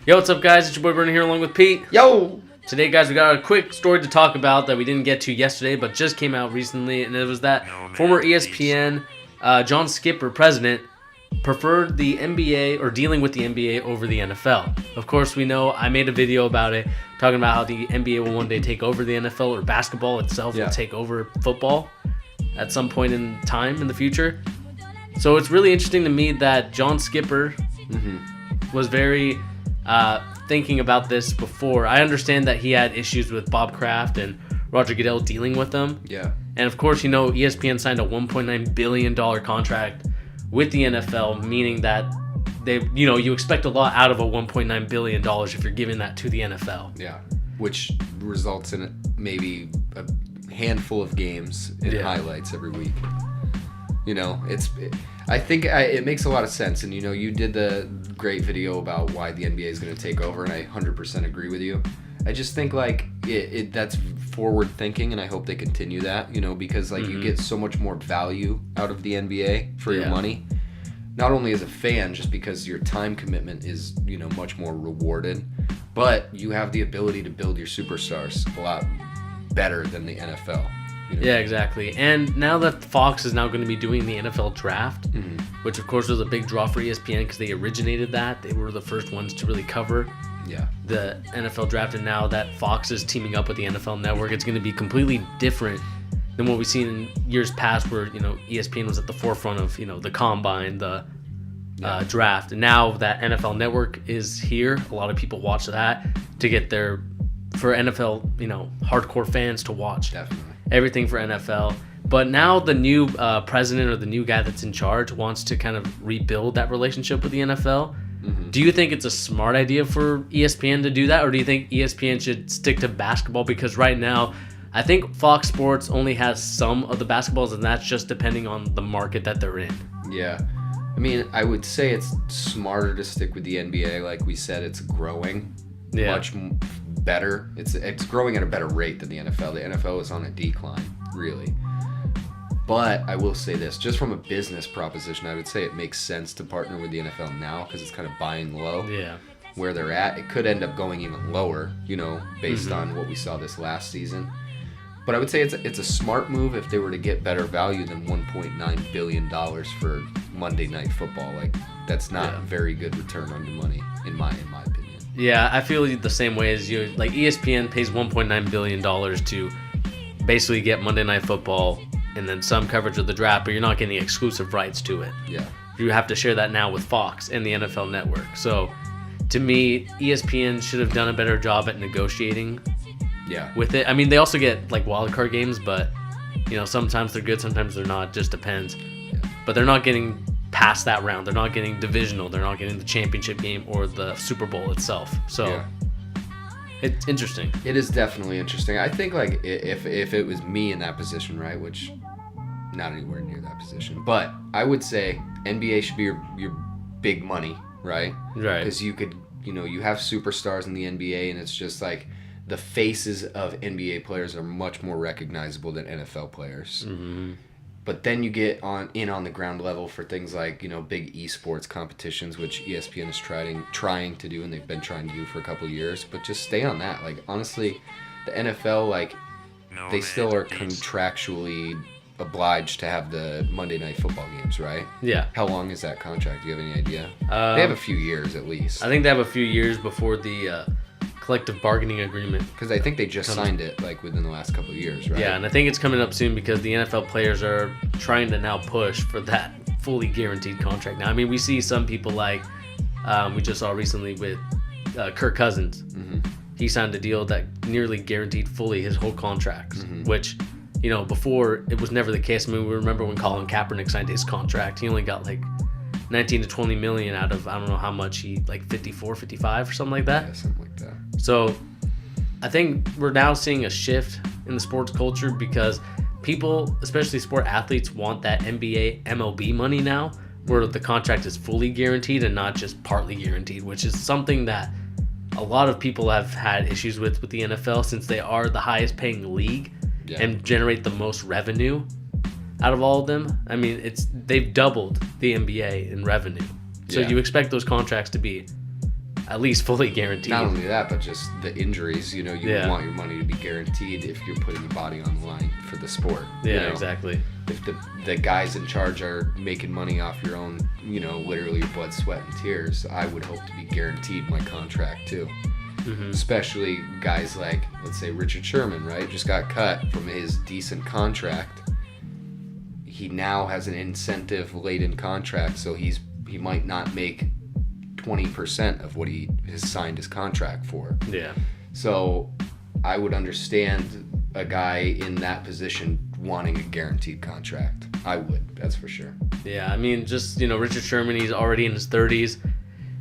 Yo, what's up, guys? It's your boy Vernon here along with Pete. Yo! Today, guys, we got a quick story to talk about that we didn't get to yesterday, but just came out recently, and it was that former ESPN John Skipper, president, preferred the NBA or dealing with the NBA over the NFL. Of course, we know I made a video about it, talking about how the NBA will one day take over the NFL, or basketball itself will take over football at some point in time in the future. So it's really interesting to me that John Skipper was very thinking about this before. I understand that he had issues with Bob Kraft and Roger Goodell dealing with them. Yeah. And of course, ESPN signed a $1.9 billion contract with the NFL, meaning that you expect a lot out of a $1.9 billion if you're giving that to the NFL. Yeah. Which results in maybe a handful of games and highlights every week. I think it makes a lot of sense. And, you did the great video about why the NBA is going to take over, and I 100% agree with you. I just think, that's forward thinking, and I hope they continue that, because, you get so much more value out of the NBA for your money. Not only as a fan, just because your time commitment is, much more rewarded, but you have the ability to build your superstars a lot better than the NFL. Yeah, exactly. And now that Fox is now going to be doing the NFL draft, which of course was a big draw for ESPN because they originated that. They were the first ones to really cover the NFL draft. And now that Fox is teaming up with the NFL Network, it's going to be completely different than what we've seen in years past where, ESPN was at the forefront of, the combine, the draft. And now that NFL Network is here, a lot of people watch that to get for NFL, hardcore fans to watch. Definitely. Everything for NFL. But now the new president or the new guy that's in charge wants to kind of rebuild that relationship with the NFL. Do you think it's a smart idea for ESPN to do that, or do you think ESPN should stick to basketball? Because right now, I think Fox Sports only has some of the basketballs, and that's just depending on the market that they're in. Yeah. I mean, I would say it's smarter to stick with the NBA. Like we said, it's growing much better. It's growing at a better rate than the NFL. The NFL is on a decline, really. But I will say this, just from a business proposition, I would say it makes sense to partner with the NFL now because it's kind of buying low. Yeah. Where they're at. It could end up going even lower, based on what we saw this last season. But I would say it's a smart move if they were to get better value than $1.9 billion for Monday Night Football. That's not very good return on your money, in my opinion. Yeah, I feel the same way as you. ESPN pays $1.9 billion to basically get Monday Night Football and then some coverage of the draft, but you're not getting exclusive rights to it. Yeah. You have to share that now with Fox and the NFL Network. So, to me, ESPN should have done a better job at negotiating with it. I mean, they also get, wild card games, but, sometimes they're good, sometimes they're not. Just depends. Yeah. But they're not getting past that round. They're not getting divisional. They're not getting the championship game or the Super Bowl itself. So it's interesting. It is definitely interesting. I think if it was me in that position, right, which not anywhere near that position, but I would say NBA should be your big money, right? Right. Because you could, you have superstars in the NBA, and it's just the faces of NBA players are much more recognizable than NFL players. Mm-hmm. But then you get on the ground level for things like, big esports competitions, which ESPN is trying to do, and they've been trying to do for a couple of years. But just stay on that. Honestly, the NFL, they still are contractually obliged to have the Monday Night Football games, right? Yeah. How long is that contract? Do you have any idea? They have a few years at least. I think they have a few years before the collective bargaining agreement. Because I think they just signed it within the last couple of years, right? Yeah, and I think it's coming up soon because the NFL players are trying to now push for that fully guaranteed contract. Now, I mean, we see some people we just saw recently with Kirk Cousins. Mm-hmm. He signed a deal that nearly guaranteed fully his whole contract, which, before it was never the case. I mean, we remember when Colin Kaepernick signed his contract, he only got 19 to 20 million out of, I don't know how much he, 54, 55 or something like that. Yeah, something like that. So I think we're now seeing a shift in the sports culture because people, especially sport athletes, want that NBA, MLB money now, where the contract is fully guaranteed and not just partly guaranteed, which is something that a lot of people have had issues with the NFL since they are the highest paying league and generate the most revenue out of all of them. I mean, they've doubled the NBA in revenue. So you expect those contracts to be at least fully guaranteed. Not only that, but just the injuries. You Yeah. want your money to be guaranteed if you're putting your body on the line for the sport. Yeah, exactly. If the guys in charge are making money off your own, literally your blood, sweat, and tears, I would hope to be guaranteed my contract too. Mm-hmm. Especially guys like, let's say, Richard Sherman, right? Just got cut from his decent contract. He now has an incentive-laden contract, so he might not make 20% of what he has signed his contract for. Yeah. So I would understand a guy in that position wanting a guaranteed contract. I would, that's for sure. Yeah, I mean, just, Richard Sherman, he's already in his 30s.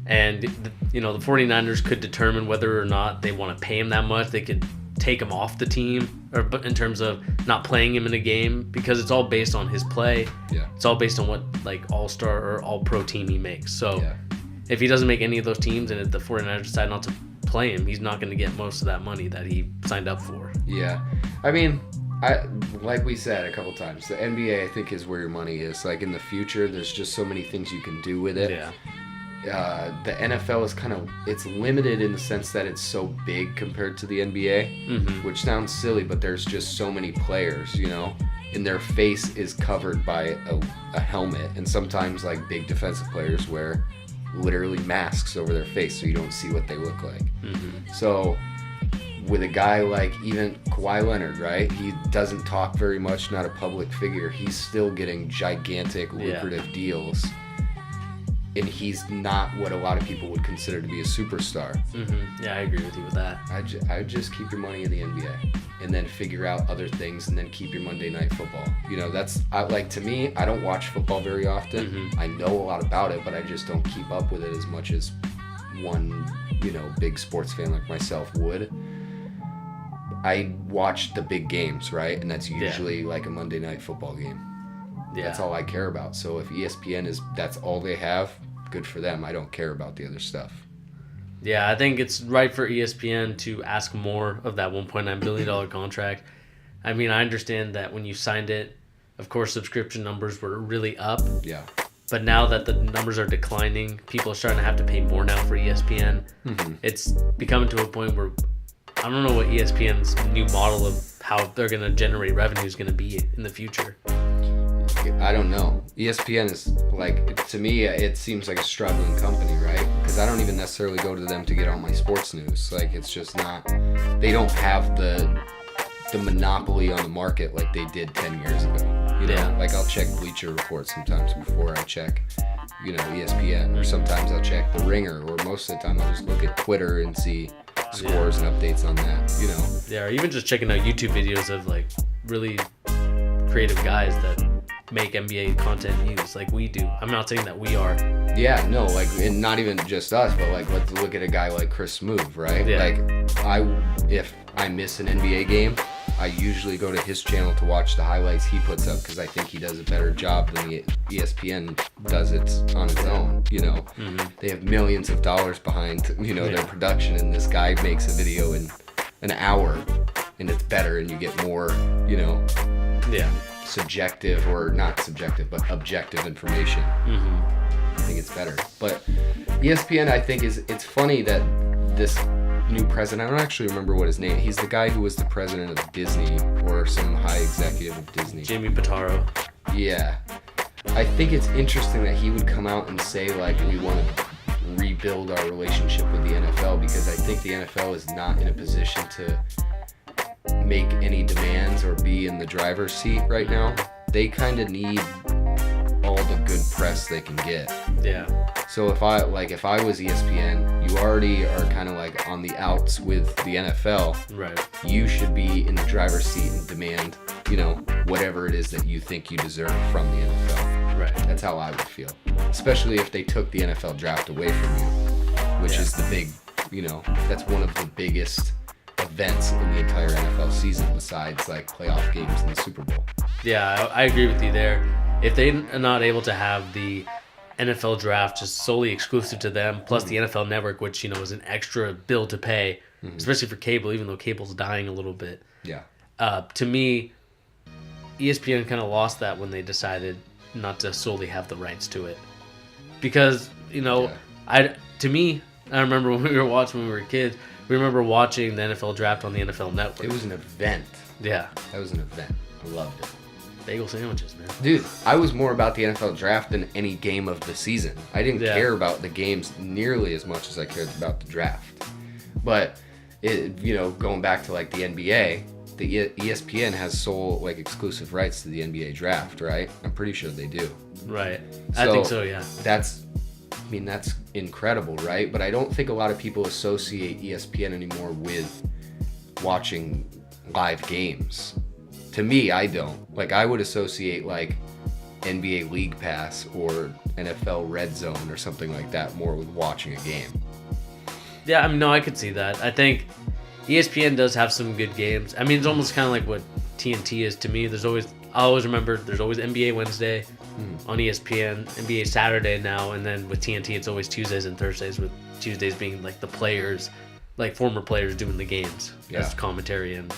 And, the 49ers could determine whether or not they want to pay him that much. They could take him off the team, or in terms of not playing him in a game, because it's all based on his play. Yeah. It's all based on what, all-star or all-pro team he makes. So Yeah. if he doesn't make any of those teams and if the 49ers decide not to play him, he's not going to get most of that money that he signed up for. Yeah. I mean, like we said a couple times, the NBA, I think, is where your money is. Like, in the future, there's just so many things you can do with it. Yeah. The NFL is it's limited in the sense that it's so big compared to the NBA, which sounds silly, but there's just so many players, and their face is covered by a helmet, and sometimes big defensive players wear literally masks over their face so you don't see what they look like. So with a guy like even Kawhi Leonard, right? He doesn't talk very much, not a public figure. He's still getting gigantic, lucrative deals. And he's not what a lot of people would consider to be a superstar. Yeah, I agree with you with that. I'd just keep your money in the NBA and then figure out other things and then keep your Monday Night Football. To me, I don't watch football very often. I know a lot about it, but I just don't keep up with it as much as one, big sports fan like myself would. I watch the big games, right? And that's usually a Monday Night Football game. Yeah. That's all I care about. So if ESPN that's all they have, good for them. I don't care about the other stuff. Yeah, I think it's right for ESPN to ask more of that $1.9 billion contract. I mean, I understand that when you signed it, of course, subscription numbers were really up. Yeah. But now that the numbers are declining, people are starting to have to pay more now for ESPN. It's becoming to a point where I don't know what ESPN's new model of how they're going to generate revenue is going to be in the future. I don't know. ESPN is to me, it seems like a struggling company, right? Because I don't even necessarily go to them to get all my sports news. It's just not. They don't have the monopoly on the market like they did 10 years ago. I'll check Bleacher Report sometimes before I check, ESPN, or sometimes I'll check The Ringer, or most of the time I'll just look at Twitter and see scores and updates on that. Yeah, or even just checking out YouTube videos of really creative guys that make NBA content news like we do. I'm not saying that we are. Yeah, no, and not even just us, but let's look at a guy like Chris Smoove, right? Yeah. If I miss an NBA game, I usually go to his channel to watch the highlights he puts up because I think he does a better job than the ESPN does it on its own. They have millions of dollars behind their production, and this guy makes a video in an hour, and it's better, and you get more subjective, or not subjective, but objective information. I think it's better. But ESPN, I think, it's funny that this new president, I don't actually remember what his name, he's the guy who was the president of Disney, or some high executive of Disney. Jamie Pitaro. Yeah. I think it's interesting that he would come out and say, we want to rebuild our relationship with the NFL, because I think the NFL is not in a position to make any demands or be in the driver's seat right now. They kind of need all the good press they can get. Yeah. So if I was ESPN, you already are kind of on the outs with the NFL. Right. You should be in the driver's seat and demand, whatever it is that you think you deserve from the NFL. Right. That's how I would feel. Especially if they took the NFL draft away from you, which is the big, that's one of the biggest events in the entire NFL season besides playoff games and the Super Bowl. Yeah, I agree with you there. If they're not able to have the NFL draft just solely exclusive to them, plus the NFL Network, which is an extra bill to pay, especially for cable, even though cable's dying a little bit. Yeah. To me, ESPN kind of lost that when they decided not to solely have the rights to it, because to me, I remember when we were kids, we remember watching the NFL draft on the NFL Network. It was an event. Yeah. That was an event. I loved it. Bagel sandwiches, man. Dude, I was more about the NFL draft than any game of the season. I didn't Yeah. care about the games nearly as much as I cared about the draft. But, going back to like the NBA, the ESPN has sole like exclusive rights to the NBA draft, right? I'm pretty sure they do. Right. I think so, yeah. That's incredible, right? But I don't think a lot of people associate ESPN anymore with watching live games. To me, I don't. Like, I would associate like NBA League Pass or NFL Red Zone or something like that more with watching a game. Yeah, no, I could see that. I think ESPN does have some good games. I mean, it's almost kind of like what TNT is to me. I always remember there's always NBA Wednesday on ESPN, NBA Saturday now, and then with TNT it's always Tuesdays and Thursdays, with Tuesdays being like the players, like former players doing the games as commentary and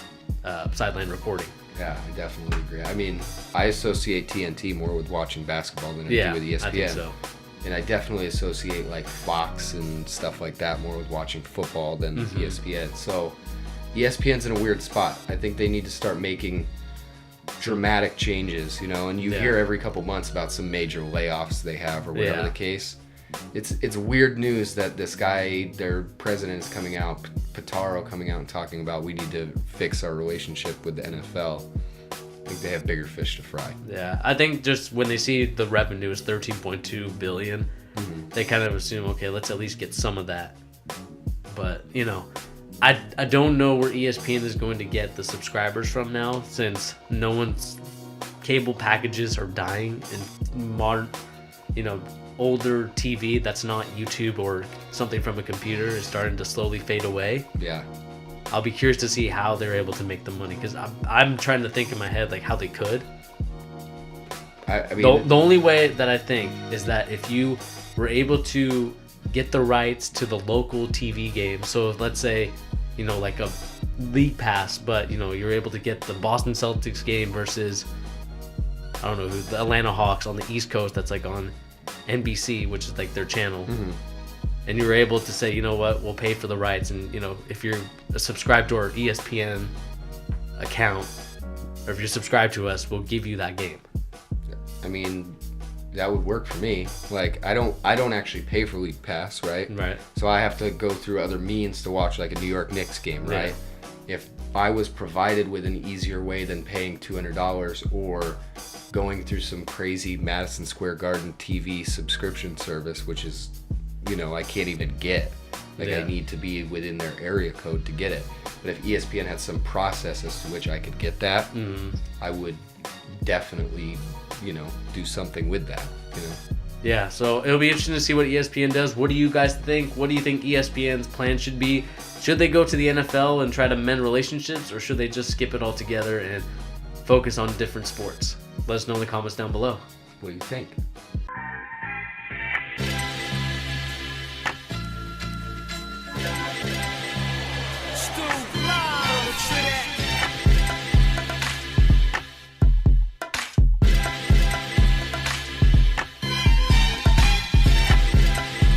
sideline reporting. Yeah, I definitely agree. I mean, I associate TNT more with watching basketball than I do with ESPN. I think so. And I definitely associate like Fox and stuff like that more with watching football than ESPN. So ESPN's in a weird spot. I think they need to start making dramatic changes, and you hear every couple months about some major layoffs they have or whatever the case. It's weird news that this guy, their president, is coming out, Pitaro, coming out and talking about we need to fix our relationship with the NFL. I think they have bigger fish to fry. Yeah, I think just when they see the revenue is $13.2 billion, they kind of assume, okay, let's at least get some of that. But, I don't know where ESPN is going to get the subscribers from now, since no one's cable packages are dying, and modern, older TV that's not YouTube or something from a computer is starting to slowly fade away. Yeah. I'll be curious to see how they're able to make the money, because I'm trying to think in my head like how they could. I mean, the only way that I think is that if you were able to get the rights to the local TV game, so let's say, like a league pass, but you're able to get the Boston Celtics game versus, I don't know who, the Atlanta Hawks on the East Coast, that's like on NBC, which is like their channel. And you were able to say, you know what, we'll pay for the rights, and if you're subscribed to our ESPN account, or if you're subscribed to us, we'll give you that game. I mean, that would work for me. Like, I don't actually pay for League Pass, right? Right. So I have to go through other means to watch like a New York Knicks game, right? Yeah. If I was provided with an easier way than paying $200 or going through some crazy Madison Square Garden TV subscription service, which is, I can't even get. Like, I need to be within their area code to get it. But if ESPN had some process as to which I could get that, I would definitely, do something with that, Yeah, so it'll be interesting to see what ESPN does. What do you guys think? What do you think ESPN's plan should be? Should they go to the NFL and try to mend relationships, or should they just skip it altogether and focus on different sports? Let us know in the comments down below. What do you think?